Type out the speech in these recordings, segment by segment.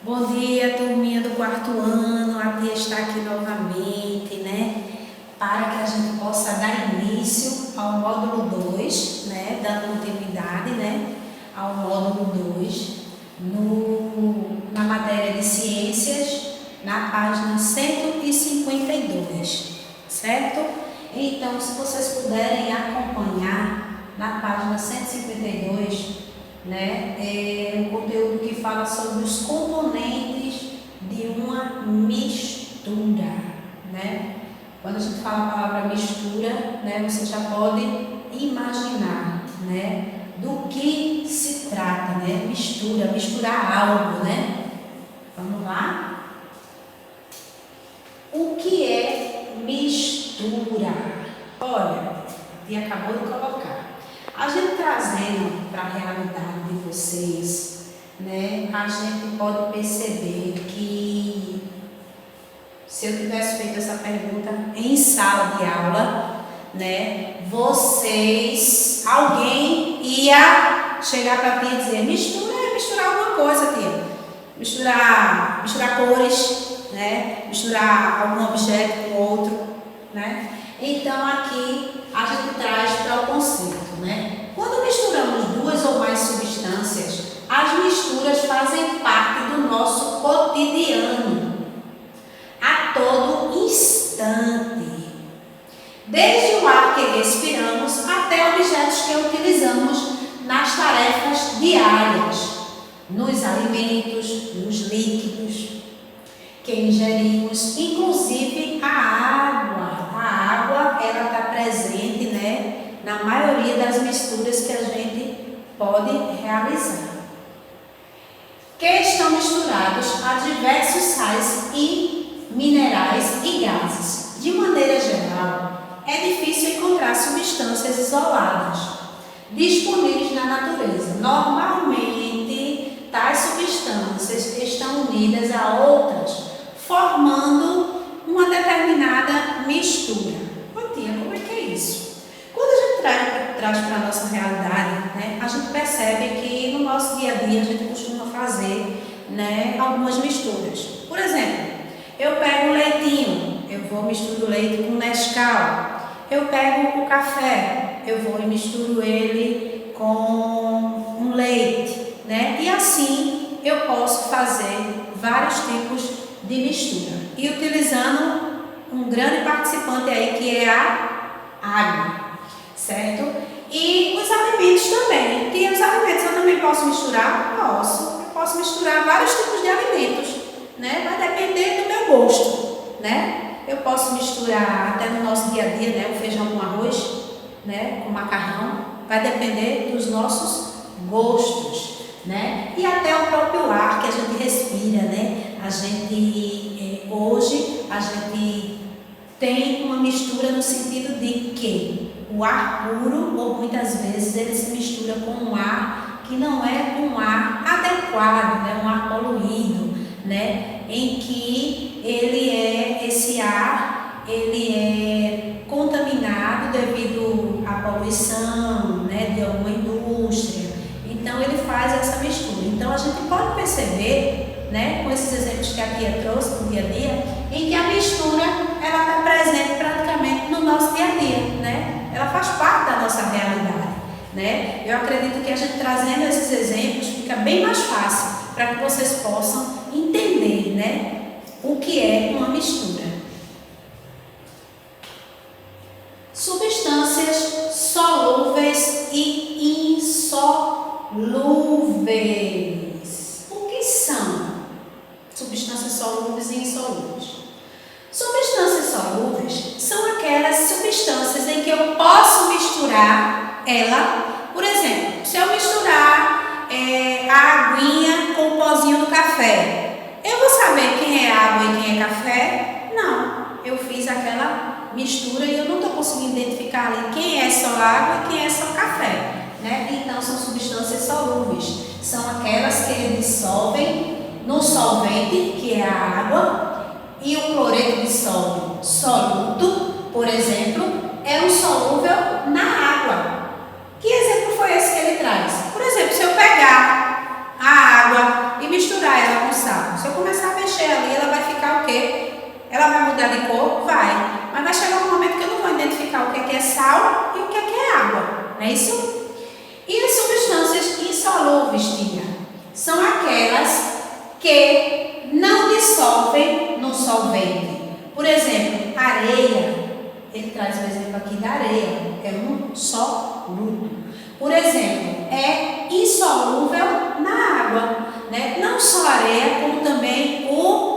Bom dia, turminha do quarto ano. A tia está aqui novamente, né? Para que a gente possa dar início ao módulo 2, né? Dando continuidade, né? Ao módulo 2, na matéria de ciências, na página 152, certo? Então, se vocês puderem acompanhar na página 152, né, é um conteúdo que fala sobre os componentes de uma mistura, né? Quando a gente fala a palavra mistura, né, você já pode imaginar, né, do que se trata, né? Misturar algo, né? Vamos lá? O que é mistura? Olha, e acabou de colocar. A gente trazendo para a realidade de vocês, né, a gente pode perceber que se eu tivesse feito essa pergunta em sala de aula, né, alguém ia chegar para a tia e dizer, misturar alguma coisa, tia. Misturar cores, né, misturar algum objeto com outro, né. Então aqui a gente traz para o conceito, né? Quando misturamos duas ou mais substâncias, as misturas fazem parte do nosso cotidiano, a todo instante. Desde o ar que respiramos até objetos que utilizamos nas tarefas diárias, nos alimentos, nos líquidos que ingerimos, inclusive a água. A água, ela está presente, né, na maioria das misturas que a gente pode realizar. Que estão misturados a diversos sais e minerais e gases. De maneira geral, é difícil encontrar substâncias isoladas, disponíveis na natureza. Normalmente, tais substâncias estão unidas a outras, formando uma determinada mistura. Ô tia, como é que é isso? Quando a gente traz para a nossa realidade, né, a gente percebe que no nosso dia a dia a gente costuma fazer, né, algumas misturas. Por exemplo, eu pego o leitinho, eu vou misturo o leite com Nescau. Eu pego o café, eu vou e misturo ele com um leite, né? E assim eu posso fazer vários tipos de mistura. E utilizando um grande participante aí que é a água, certo? E os alimentos também. E os alimentos eu também posso misturar? Posso. Eu posso misturar vários tipos de alimentos, né? Vai depender do meu gosto, né? Eu posso misturar até no nosso dia a dia, né? O feijão com arroz, né? Com macarrão. Vai depender dos nossos gostos, né? E até o próprio ar que a gente respira, né? Hoje a gente tem uma mistura no sentido de que o ar puro, ou muitas vezes ele se mistura com um ar que não é um ar adequado, né? Um ar poluído, né? Em que esse ar é contaminado devido à poluição, né? De alguma indústria. Então ele faz essa mistura. Então a gente pode perceber, né, com esses exemplos que a tia trouxe no dia a dia, em que a mistura ela está presente praticamente no nosso dia a dia, né? Ela faz parte da nossa realidade, né? Eu acredito que a gente trazendo esses exemplos fica bem mais fácil para que vocês possam entender, né, o que é uma mistura. Substâncias solúveis e insolúveis. O que são substâncias solúveis e insolúveis? Substâncias solúveis são aquelas substâncias em que eu posso misturar ela. Por exemplo, se eu misturar a aguinha com o pozinho do café, eu vou saber quem é água e quem é café? Não, eu fiz aquela mistura e eu não estou conseguindo identificar ali quem é só água e quem é só café, né? Então são substâncias solúveis, são aquelas que dissolvem no solvente, que é a água, e o cloreto de sódio soluto, por exemplo, é um solúvel na água. Que exemplo foi esse que ele traz? Por exemplo, se eu pegar a água e misturar ela com sal, Ela vai mudar de cor? Vai. Mas vai chegar um momento que eu não vou identificar o que é sal e o que é água. Não é isso? E as substâncias insolúveis, tia, são aquelas que não dissolvem no solvente. Por exemplo, areia. Ele traz o exemplo aqui da areia. É um solúvel. Por exemplo, é insolúvel na água, né? Não só a areia, como também o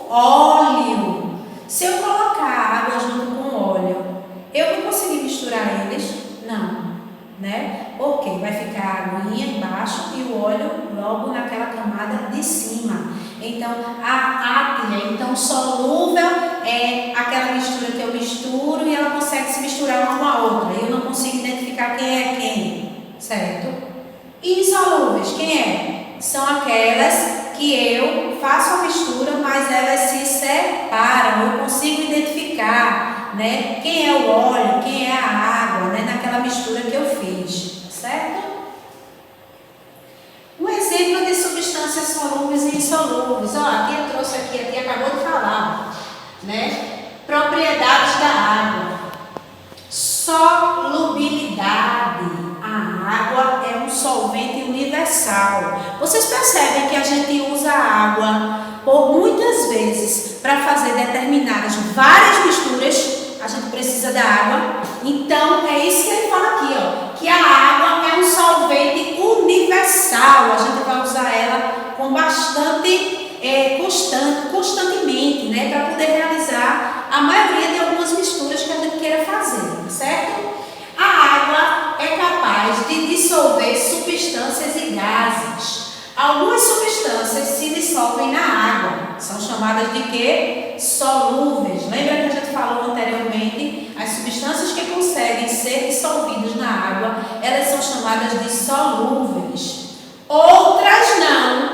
óleo. Se eu colocar água junto com o óleo, eu vou conseguir misturar eles? Não, né? Porque vai ficar a aguinha embaixo e o óleo logo naquela camada de cima. Então, então solúvel é aquela mistura que eu misturo e ela consegue se misturar uma com a outra. Eu não consigo identificar quem é quem, certo? Insolúveis, quem é? São aquelas que eu faço a mistura, mas elas se separam. Eu consigo identificar, né, quem é o óleo, quem é a água, né, naquela mistura que eu fiz, certo? Um exemplo de substâncias solúveis e insolúveis. Ó, aqui eu trouxe aqui, a tia acabou de falar, né? Propriedades da água. Solubilidade. A água é um solvente universal. Vocês percebem que a gente usa a água por muitas vezes para fazer determinadas várias misturas. A gente precisa da água. Então é isso que ele fala aqui, ó, que a água é um solvente universal. A gente vai usar ela com bastante constantemente, né, para poder realizar a maioria de algumas misturas que a gente queira fazer, certo? A água é capaz de dissolver substâncias e gases. Algumas substâncias se dissolvem na água, são chamadas de quê? Solúveis. Lembra que a gente falou anteriormente? As substâncias que conseguem ser dissolvidas na água, elas são chamadas de solúveis. Outras não,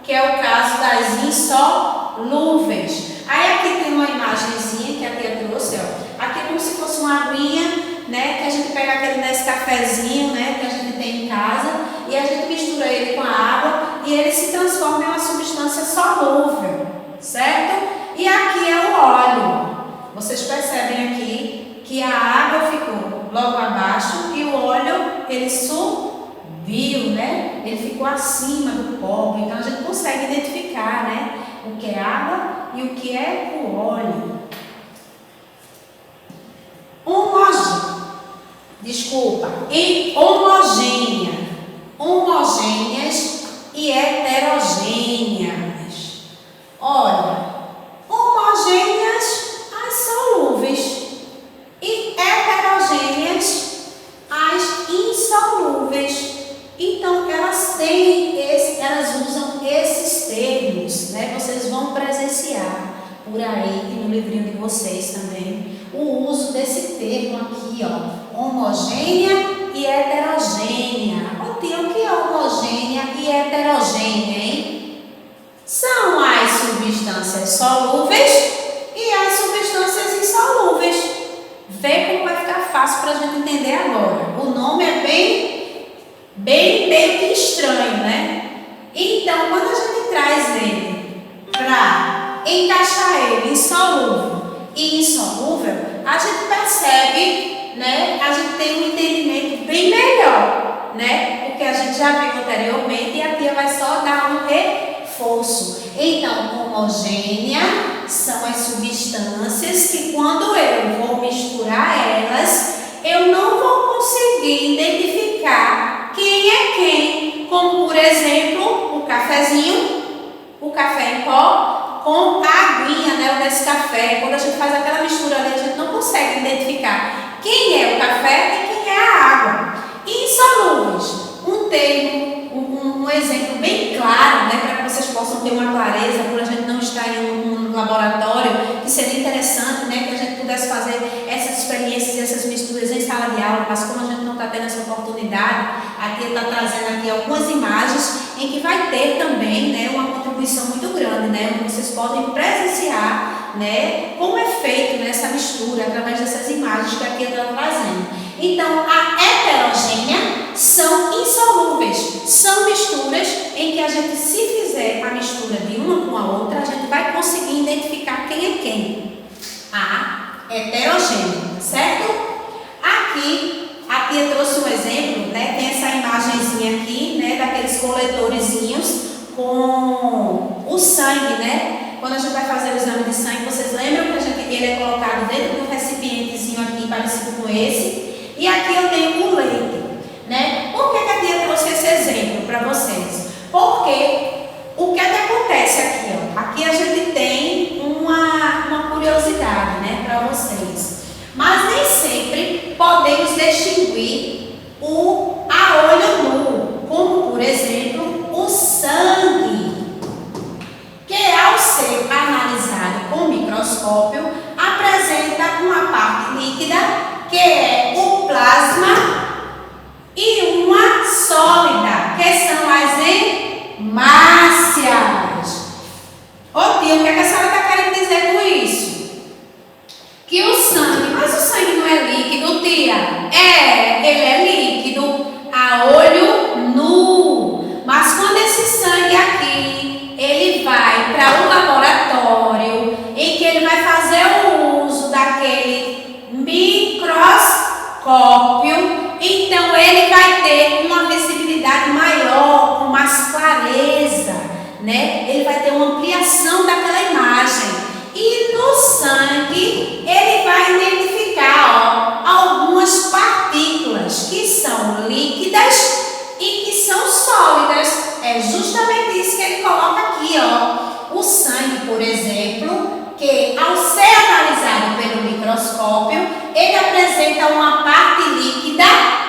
que é o caso das insolúveis. Aí aqui tem uma imagenzinha que a tia trouxe, ó. Aqui é como se fosse uma aguinha, né, que a gente pega aquele cafezinho, né, que a gente tem em casa, e a gente mistura ele com a água e ele se transforma em uma substância solúvel, certo? E aqui é o óleo. Vocês percebem aqui que a água ficou logo abaixo e o óleo ele subiu, né? Ele ficou acima do copo. Então a gente consegue identificar, né, o que é água e o que é o óleo. Homogêneas e heterogêneas. Olha, homogêneas as solúveis e heterogêneas as insolúveis. Então elas usam esses termos, né? Vocês vão presenciar por aí no livrinho de vocês também o uso desse termo aqui, ó, homogênea e heterogênea. Ô tia, o que é homogênea e heterogênea, hein? São as substâncias solúveis e as substâncias insolúveis. Vê como vai ficar fácil para a gente entender agora. O nome é bem meio que estranho, né? Então, quando a gente traz ele para encaixar ele em solúvel e insolúvel, a gente percebe, né? A gente tem um entendimento bem melhor, né? Porque a gente já viu anteriormente e a tia vai só dar um reforço. Então, homogênea são as substâncias que quando eu vou misturar elas, eu não vou conseguir identificar quem é quem, como por exemplo, o cafezinho, o café em pó com a aguinha, né, o Nescafé. Quando a gente faz aquela mistura ali, a gente não consegue identificar quem é o café e quem é a água. Insolúveis, um termo, um exemplo bem claro, né, para que vocês possam ter uma clareza, por a gente não estar em um laboratório, que seria interessante, né, que a gente pudesse fazer essas experiências e essas misturas em sala de aula, mas como a gente não está tendo essa oportunidade, a tia está trazendo aqui algumas imagens em que vai ter também, né, uma contribuição muito grande, né, onde vocês podem presenciar, né, como é feito nessa mistura através dessas imagens que a tia está trazendo. Então, a heterogênea são insolúveis, são misturas em que que a gente, se fizer a mistura de uma com a outra, a gente vai conseguir identificar quem é quem. A heterogênea, certo? Aqui, a tia trouxe um exemplo, né? Tem essa imagenzinha aqui, né? Daqueles coletorezinhos com o sangue, né? Quando a gente vai fazer o exame de sangue, vocês lembram que ele é colocado dentro de um recipientezinho aqui, parecido com esse? E aqui eu tenho o leite, né? Por que a tia trouxe esse exemplo para vocês? Porque o que acontece aqui, ó? Aqui a gente tem uma curiosidade, né, para vocês. Mas nem sempre podemos distinguir a olho nu, como por exemplo o sangue, que ao ser analisado com microscópio apresenta uma parte líquida, que é o plasma, e uma sólida, que são as hemácias. Ô tia, o que a senhora está querendo dizer com isso? Que o sangue, mas o sangue não é líquido, tia? Ele é líquido a olho nu. Mas quando esse sangue aqui, ele vai para o laboratório, em que ele vai fazer o uso daquele microscópio, então ele vai ter uma visibilidade maior, com mais clareza, né? Ele vai ter uma ampliação daquela imagem. E no sangue, ele vai identificar, algumas partículas que são líquidas e que são sólidas. É justamente isso que ele coloca aqui, ó. O sangue, por exemplo, que ao ser analisado pelo microscópio, ele apresenta uma parte líquida,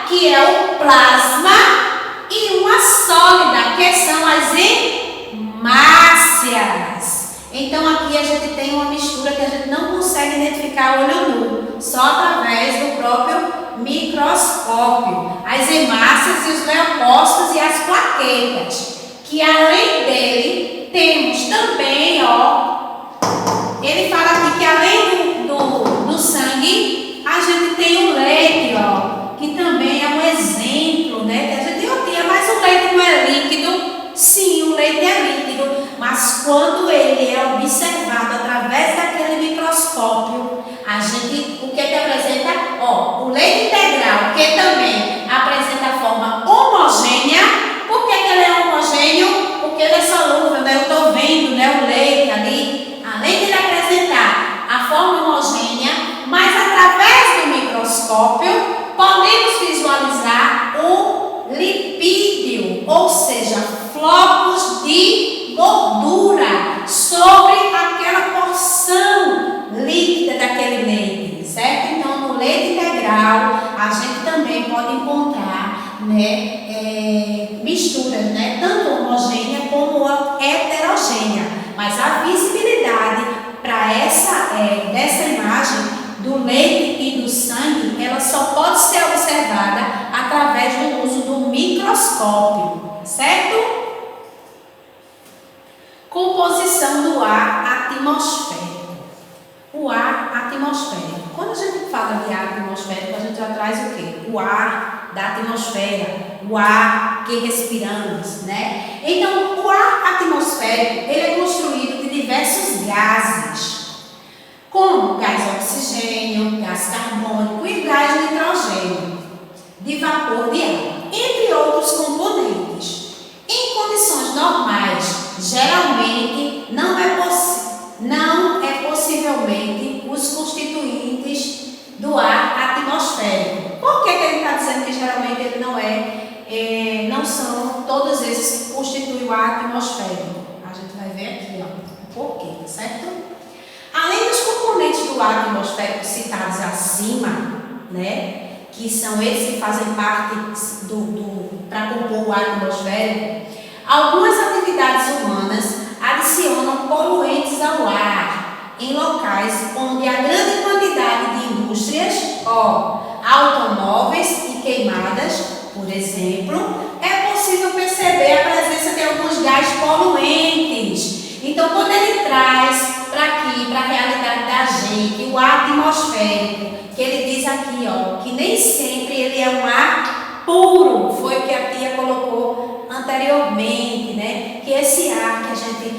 que é o plasma, e uma sólida, que são as hemácias. Então aqui a gente tem uma mistura que a gente não consegue identificar a olho nu, só através do próprio microscópio. As hemácias e os leucócitos e as plaquetas, que além dele temos também, ó, ele fala aqui que além do sangue, a gente tem o leite, ó, que também é um exemplo, né? Que a gente tia, mas o leite não é líquido? Sim, o leite é líquido, mas quando ele é observado através daquele microscópio, o que apresenta? Ó, o leite integral, que também apresenta a forma homogênea. Por que ele é homogêneo? Porque ele é solúvel, né? Eu estou vendo, né, o leite ali, além de ele apresentar a forma homogênea, mas através do microscópio podemos visualizar o lipídio, ou seja, flocos de gordura sobre aquela porção líquida daquele leite, certo? Então, no leite integral, a gente também pode encontrar, né, misturas, né, tanto homogênea como heterogênea, mas a visibilidade para dessa imagem do leite e do sangue, ela só pode ser observada através do uso do microscópio, certo? Composição do ar atmosférico. O ar atmosférico. Quando a gente fala de ar atmosférico, a gente já traz o quê? O ar da atmosfera, o ar que respiramos, né? Então, o ar atmosférico, ele é construído de diversos gases, como gás oxigênio, gás carbônico e gás nitrogênio, de vapor de ar, entre outros componentes. Em condições normais, geralmente não é possivelmente os constituintes do ar atmosférico. Por que ele está dizendo que geralmente ele não são todos esses que constituem o ar atmosférico? A gente vai ver aqui, ó, por quê, certo? Além dos componentes do ar atmosférico citados acima, né, que são esses que fazem parte para compor o ar atmosférico, algumas atividades humanas adicionam poluentes ao ar em locais onde a grande quantidade de indústrias, automóveis e queimadas, por exemplo, é possível perceber a presença de alguns gás poluentes. Então, quando ele traz para aqui, para a realidade da gente, o ar atmosférico, que ele diz aqui, ó, que nem sempre ele é um ar puro, foi o que a tia colocou anteriormente, né? que esse ar que a gente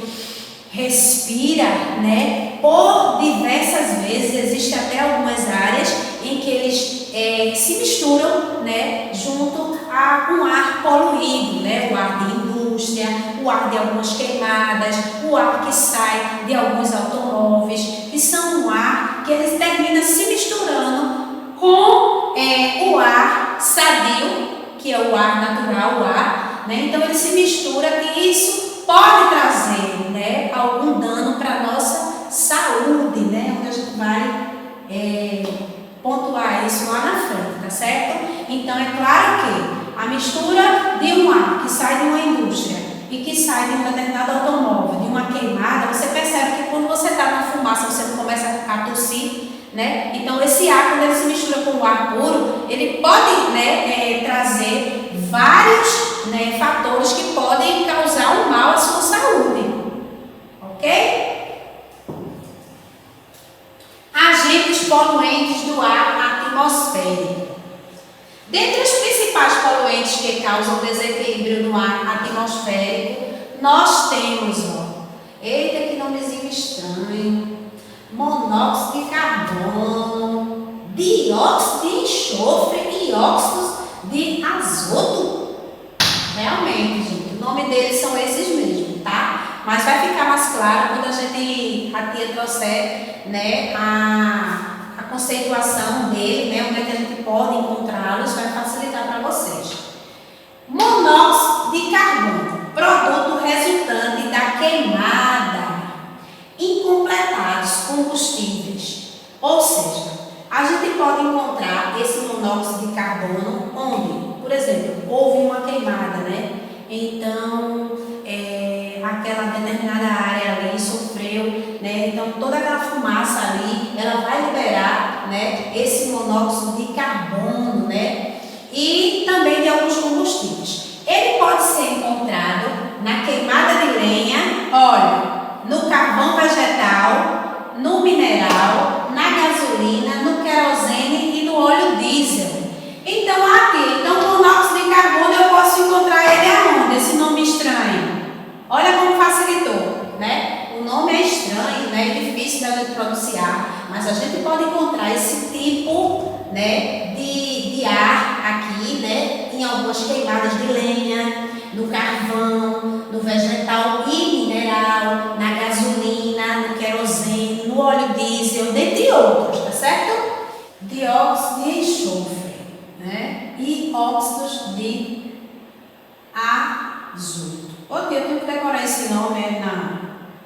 respira, né, por diversas vezes, existem até algumas áreas em que eles se misturam, né, junto a um ar poluído, né, o ar de indústria, o ar de algumas queimadas, o ar que sai de alguns automóveis, que são um ar que eles terminam se misturando com o ar sadio, que é o ar natural, o ar, né, então ele se mistura e isso pode trazer, né, algum dano para a nossa saúde, né, onde a gente vai pontuar isso lá na frente, tá certo? Então é claro que a mistura de um ar que sai de uma indústria e que sai de um determinado automóvel, de uma queimada, você percebe que quando você está na fumaça, você não começa a tossir, né? Então esse ar, quando ele se mistura com o ar puro, ele pode, né, trazer vários, né, fatores que podem causar um mal à sua saúde, ok? Agentes poluentes do ar atmosférico. Dentre os principais poluentes que causam desequilíbrio no ar atmosférico, nós temos, eita que nomezinho estranho, monóxido de carbono, dióxido de enxofre e óxidos de azoto. Realmente, gente, o nome deles são esses mesmos, tá? Mas vai ficar mais claro quando a tia trouxer, né, a conceituação dele, né, onde é que a gente pode encontrá-los, vai facilitar para vocês. Monóxido de carbono, produto resultante da queimada, incompletados combustíveis. Ou seja, a gente pode encontrar esse monóxido de carbono onde, por exemplo, houve uma queimada, né? Então, aquela determinada área ali sofreu, né? Então, toda aquela fumaça ali, ela vai liberar, né, esse monóxido de carbono, né? E também de alguns combustíveis. Ele pode ser encontrado na queimada de lenha, olha, no carvão vegetal, no mineral, na gasolina, no querosene e no óleo diesel. Então, o monóxido de carbono eu posso encontrar ele aonde? Esse nome estranho. Olha como facilitou, né? O nome é estranho, né? É difícil da gente pronunciar, mas a gente pode encontrar esse tipo, né, de ar aqui, né, em algumas queimadas de lenha, no carvão, no vegetal e mineral, na gasolina, no querosene, no óleo diesel, dentre outros, tá certo? Dióxido de enxofre, né, e óxidos de azoto. Eu tenho que decorar esse nome,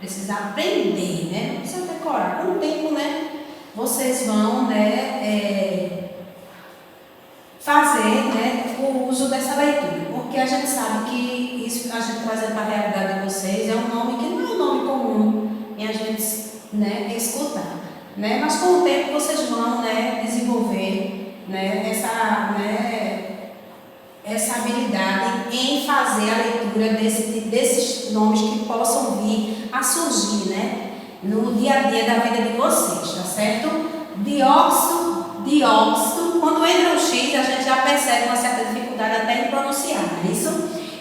precisa aprender, né? Não precisa decorar. Com o tempo, né, vocês vão, né, fazer, né, o uso dessa leitura, porque a gente sabe que isso que a gente traz para a realidade de vocês é um nome que não é um nome comum e a gente, né, escutar, né? Mas com o tempo vocês vão, né, desenvolver, né, essa habilidade em fazer a leitura desses nomes que possam vir a surgir, né, no dia a dia da vida de vocês, tá certo? Dióxido, quando entra o X, a gente já percebe uma certa dificuldade até em pronunciar, não é isso?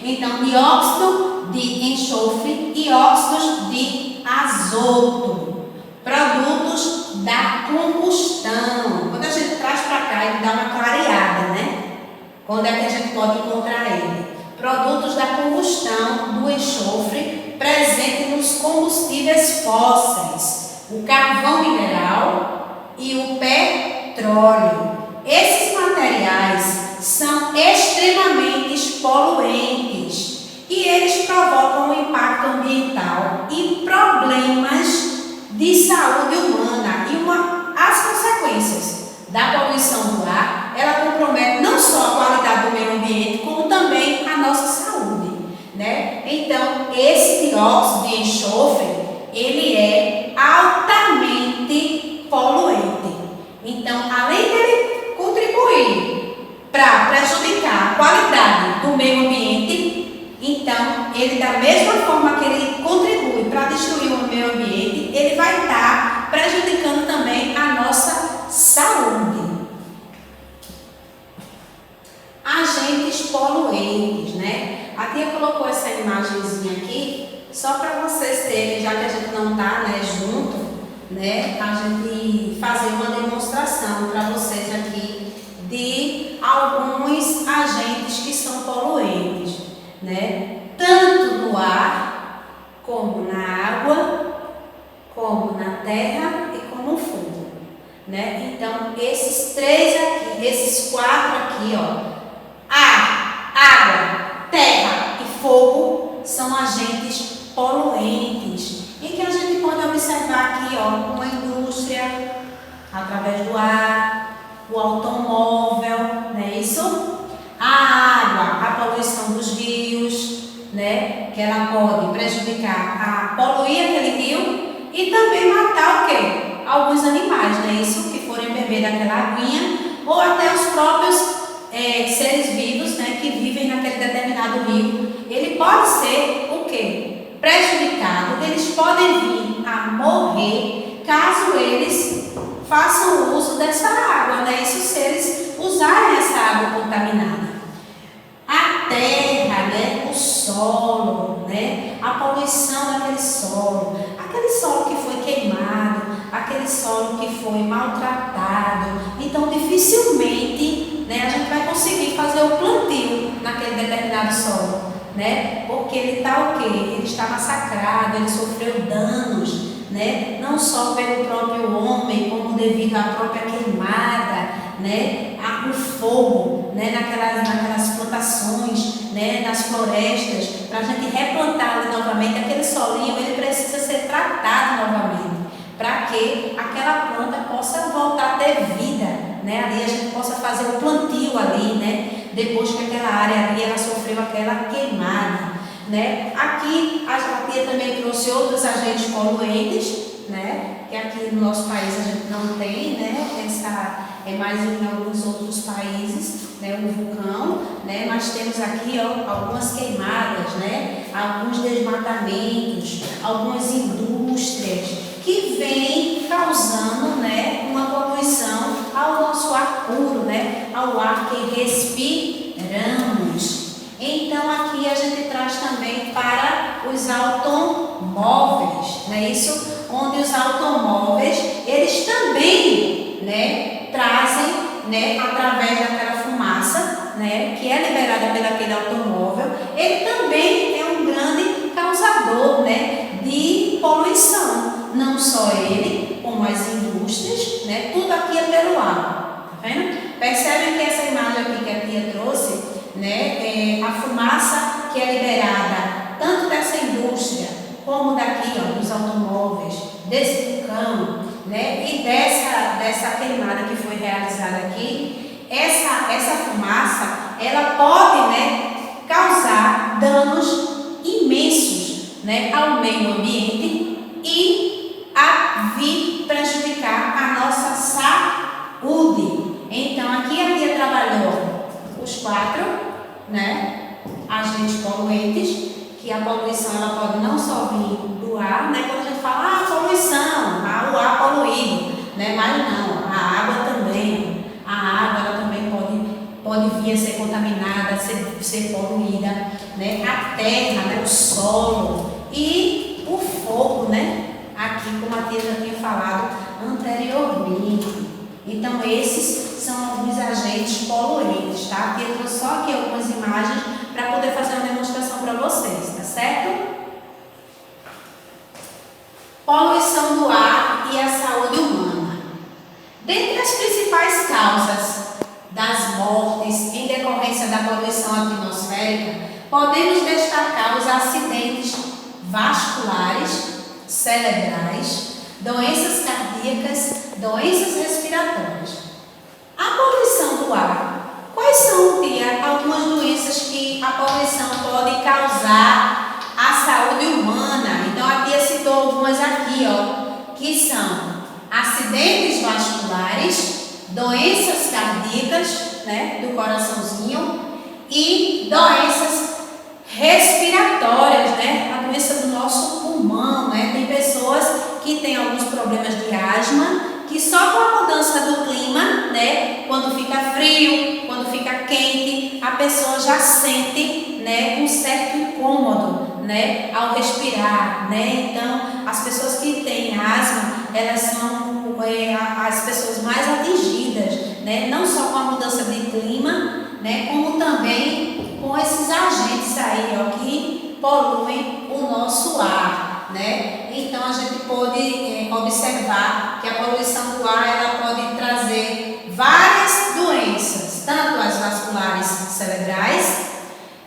Então, dióxido de enxofre e óxidos de azoto, produtos da combustão. Quando a gente traz para cá, ele dá uma clareada, né? Quando é que a gente pode encontrar ele? Produtos da combustão do enxofre presente nos combustíveis fósseis, o carvão mineral e o petróleo. Esses materiais são extremamente poluentes e eles provocam um impacto ambiental e problemas de saúde humana. E as consequências da poluição do ar, ela compromete não só a qualidade do meio ambiente, como também a nossa saúde, né? Então, esse dióxido de enxofre, ele é altamente poluente. Então, além dele contribuir para prejudicar a qualidade do meio ambiente, então, ele da mesma forma que ele contribui para destruir o meio ambiente, ele vai estar prejudicando também a nossa saúde. Agentes poluentes, né? A tia colocou essa imagenzinha aqui só para vocês terem, já que a gente não está, né, junto, né, a gente fazer uma demonstração para vocês aqui de alguns agentes que são poluentes, né, tanto no ar, como na água, como na terra e como no fogo, né? Então, esses três aqui, esses quatro aqui, ó, ar, água, terra e fogo, são agentes poluentes, em que a gente pode observar aqui, ó, uma indústria, através do ar, o automóvel, não é isso? A água, a poluição dos rios, né? Que ela pode prejudicar, poluir aquele rio e também matar o quê? Alguns animais, não é isso? Que forem beber daquela aguinha, ou até os próprios seres vivos, né? Que vivem naquele determinado rio. Ele pode ser o quê? Prejudicado, eles podem vir a morrer caso eles façam uso dessa água, né? Isso se eles usarem essa água contaminada. A terra, né? O solo, né? A poluição daquele solo que foi queimado, aquele solo que foi maltratado. Então, dificilmente, né, a gente vai conseguir fazer o plantio naquele determinado solo, né? Porque ele está o quê? Ele está massacrado, ele sofreu danos, né? Não só pelo próprio homem, como devido à própria queimada, né? O fogo, né? naquelas plantações, né? Nas florestas, para a gente replantar ali novamente aquele solinho, ele precisa ser tratado novamente, para que aquela planta possa voltar a ter vida, né? Ali a gente possa fazer o plantio ali, né? Depois que aquela área ali ela sofreu aquela queimada, né? Aqui a tia também trouxe outros agentes poluentes, né? Que aqui no nosso país a gente não tem, né? É mais em alguns outros países, né? O vulcão, né? Mas temos aqui, ó, algumas queimadas, né? Alguns desmatamentos, algumas indústrias que vêm causando, né? Uma poluição ao nosso ar puro, né? Ao ar que respiramos. Então aqui a gente traz também para os automóveis, não é isso? Onde os automóveis, eles também, né, trazem, né, através daquela fumaça, né, que é liberada pelaquele automóvel, ele também é um grande causador, né, de poluição. Não só ele, como as indústrias, né, tudo aqui é pelo ar, tá vendo? Percebem que essa imagem aqui que a tia trouxe, né, a fumaça que é liberada tanto dessa indústria como daqui, ó, dos automóveis, desse vulcão, né, e dessa queimada que foi realizada aqui, essa fumaça, ela pode, né, causar danos imensos, né, ao meio ambiente e a vir prejudicar a nossa saúde. Então aqui a tia trabalhou os quatro, né, agentes poluentes, que a poluição ela pode não só vir do ar, né, quando a gente fala, poluição, o ar poluído, né, mas não, a água também, ela também pode vir a ser contaminada, ser poluída, né, a terra, né, o solo e o fogo, né, aqui como a tia já tinha falado anteriormente. Então esses são alguns agentes poluentes, tá? A tia trouxe só aqui algumas imagens para poder fazer uma demonstração para vocês, tá certo? Poluição do ar e a saúde humana. Dentre as principais causas das mortes em decorrência da poluição atmosférica, podemos destacar os acidentes vasculares, cerebrais, doenças cardíacas, doenças respiratórias. A poluição do ar. Quais são, tia, algumas doenças que a poluição pode causar à saúde humana? Então a tia citou algumas aqui, ó, que são acidentes vasculares, doenças cardíacas, né, do coraçãozinho, e doenças respiratórias, né, a doença do nosso pulmão, né? Tem pessoas que têm alguns problemas de asma, que só com a mudança do clima, né, quando fica frio, quando fica quente, a pessoa já sente, né, um certo incômodo né, ao respirar, né? Então, as pessoas que têm asma, elas são as pessoas mais atingidas, né? Não só com a mudança de clima, né, como também com esses agentes aí, ó, que poluem o nosso ar, né? Então, a gente pode observar que a poluição do ar, ela pode trazer várias doenças, tanto as vasculares cerebrais,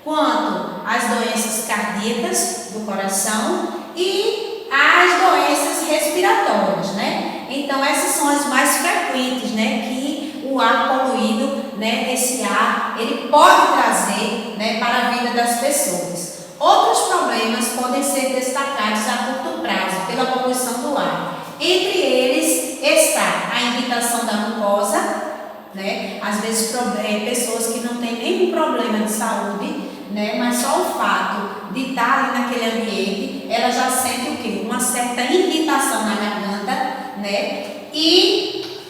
quanto as doenças cardíacas do coração e as doenças respiratórias, né? Então, essas são as mais frequentes, né? Que o ar poluído, né? Esse ar, ele pode trazer, né? Para a vida das pessoas. Outros problemas podem ser destacados a curto prazo pela poluição do ar. Entre eles está a irritação da mucosa, né? Às vezes pessoas que não têm nenhum problema de saúde, né? Mas só o fato de estar ali naquele ambiente, ela já sente o quê? Uma certa irritação na garganta, né? E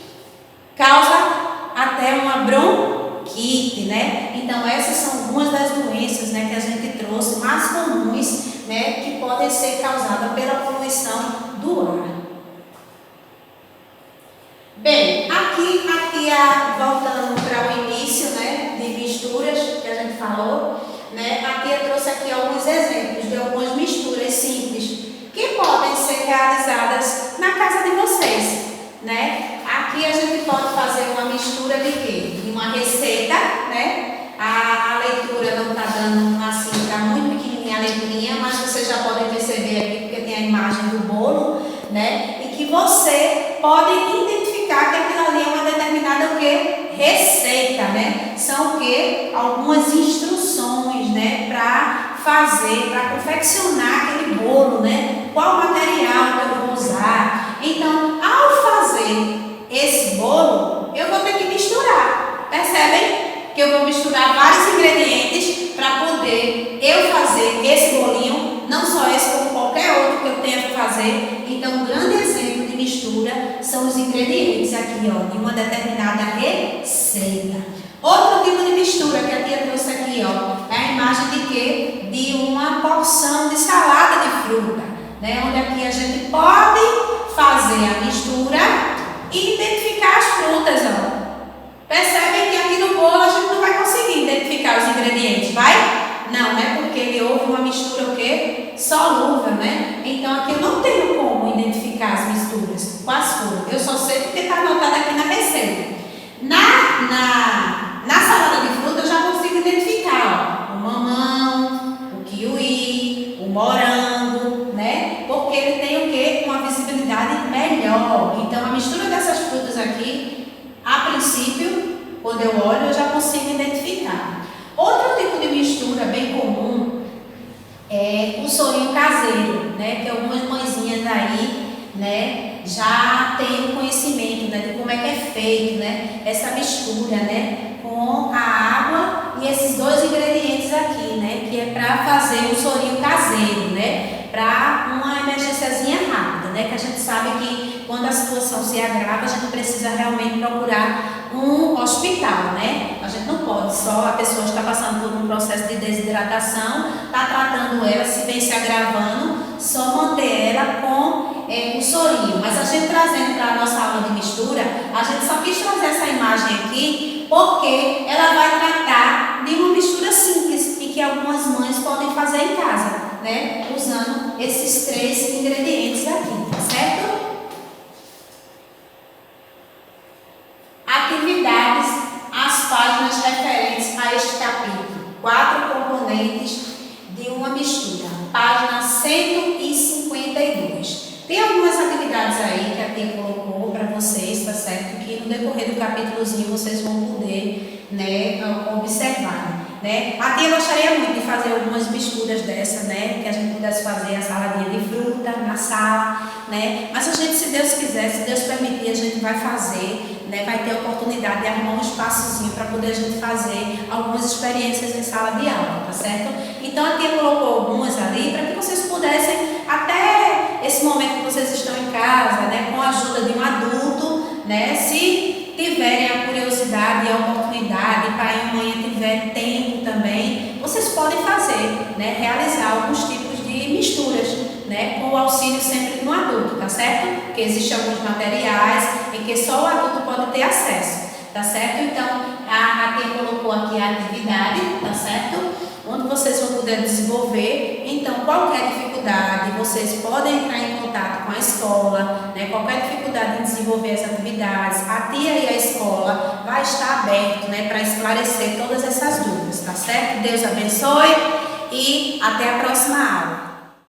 causa até uma bronquite, né? Então essas são algumas das doenças, né, que a gente trouxe, mais comuns, né, que podem ser causadas pela poluição do ar. Bem, aqui voltando para o início, né, de misturas que a gente falou, né, aqui eu trouxe aqui alguns exemplos de algumas misturas simples que podem ser realizadas na casa de vocês, né? Aqui a gente pode fazer uma mistura de quê? De uma receita, né? A leitura não está dando assim, está muito pequenininha a letrinha, mas você já pode perceber aqui porque tem a imagem do bolo, né? E que você pode identificar que aquilo ali é uma determinada o quê? Receita, né? São o quê? Algumas instruções, né? Para fazer, para confeccionar aquele bolo, né? Qual material que eu vou usar. Então, ao fazer esse bolo, eu vou ter que misturar. Percebem? Que eu vou misturar vários ingredientes para poder eu fazer esse bolinho, não só esse, como qualquer outro que eu tenha que fazer. Então, um grande exemplo de mistura são os ingredientes aqui, ó, de uma determinada receita. Outro tipo de mistura que a tia trouxe aqui, ó, é a imagem de quê? De uma porção de salada de fruta, né? Onde aqui a gente pode fazer a mistura e identificar as frutas, ó. Percebem que aqui no bolo a gente não vai conseguir identificar os ingredientes, vai? Não, né? Porque houve uma mistura o quê? Solúvel, né? Então aqui eu não tenho como identificar as misturas, quais foram. Eu só sei porque está anotado aqui na receita. Na salada de fruta eu já consigo identificar, ó, o mamão, o kiwi, o morango, né? Porque ele tem o quê? Uma visibilidade melhor. Então a mistura dessas frutas aqui, a princípio, quando eu olho, eu já consigo identificar. Outro tipo de mistura bem comum é o sorinho caseiro, né? Que algumas mãezinhas aí, né, já têm o conhecimento, né, de como é que é feito, né, essa mistura, né, com a água e esses dois ingredientes aqui, né, que é para fazer o sorinho caseiro, né, para uma emergênciazinha rápida, né, que a gente sabe que quando a situação se agrava, a gente precisa realmente procurar um hospital, né? A gente não pode só, a pessoa está passando por um processo de desidratação, está tratando ela, se vem se agravando, só manter ela com o sorinho. Mas a gente trazendo para a nossa aula de mistura, a gente só quis trazer essa imagem aqui, porque ela vai tratar de uma mistura simples e que algumas mães podem fazer em casa, né? Usando esses 3 ingredientes aqui, tá certo? Atividades, as páginas referentes a este capítulo. 4 componentes de uma mistura. Página 152. Tem algumas atividades aí que a tia colocou para vocês, tá certo? Que no decorrer do capítulozinho vocês vão poder, né, observar, né? A tia gostaria muito de fazer algumas misturas dessa, né? Que a gente pudesse fazer a saladinha de fruta na sala, né? Mas a gente, se Deus quiser, se Deus permitir, a gente vai fazer, né? Vai ter a oportunidade de arrumar um espaçozinho para poder a gente fazer algumas experiências em sala de aula, tá certo? Então a tia colocou algumas ali para que vocês pudessem, até esse momento que vocês estão em casa, né? Com a ajuda de um adulto, né? Se tiverem a curiosidade e a oportunidade, pai e mãe tiverem tempo também, vocês podem fazer, né? Realizar alguns tipos de auxílio sempre no adulto, tá certo? Porque existem alguns materiais em que só o adulto pode ter acesso, tá certo? Então, a Tia colocou aqui a atividade, tá certo? Onde vocês vão poder desenvolver. Então, qualquer dificuldade, vocês podem entrar em contato com a escola, né? Qualquer dificuldade em desenvolver as atividades, a tia e a escola vai estar aberto, né, para esclarecer todas essas dúvidas, tá certo? Deus abençoe e até a próxima aula.